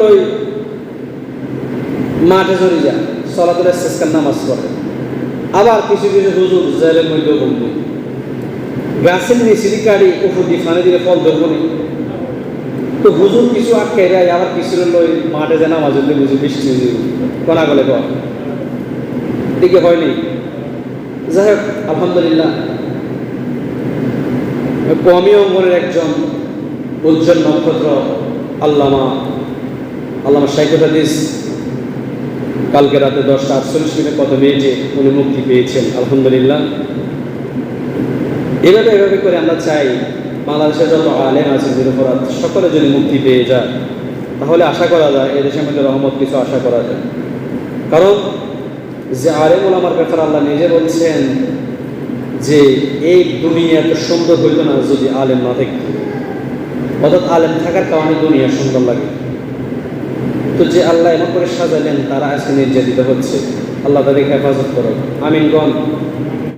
ওই মাঠে চলে যায়, সলাতুল ইস্তিসকার নামাজ পড়ে। আবার কিছু কিছু হুজুর জেলের মধ্যেও বন্ধু, গাছের নিচে কাড়ি উপর দিয়ে ফানে দিলে ফল ধরবো নি। তো হুজুর কিছু আটকে দেয়, আবার কিছু লই মাঠে যে নামাজ হলে বুঝি বৃষ্টি কনা গলে কর দিকে হয়নি। যাই হোক, আলহামদুলিল্লাহ, কমি অঙ্গনের একজন উজ্জ্বল নক্ষত্র আল্লামা শাইখুল হাদিস কালকে রাতে 10:48 কত মিনিটে উনি মুক্তি পেয়েছেন, আলহামদুলিল্লাহ। এভাবে করে আমরা চাই বাংলাদেশের যত আলেম আছে নিরপরাধ সকলে যদি মুক্তি পেয়ে যায়, তাহলে আশা করা যায় এদেশের মধ্যে রহমত কিছু আশা করা যায়। কারণ যে আলেম ওলামার ব্যাপারে আল্লাহ নিজে বলছেন যে এই দুনিয়া এত সুন্দর হইত না যদি আলেম না থাকত, অর্থাৎ আলেম থাকার কারণে দুনিয়া সুন্দর লাগে। তো যে আল্লাহ এমন করে সাজালেন তারা আজকে নির্যাতিত হচ্ছে, আল্লাহ তাদেরকে হেফাজত করো, আমিন গণ।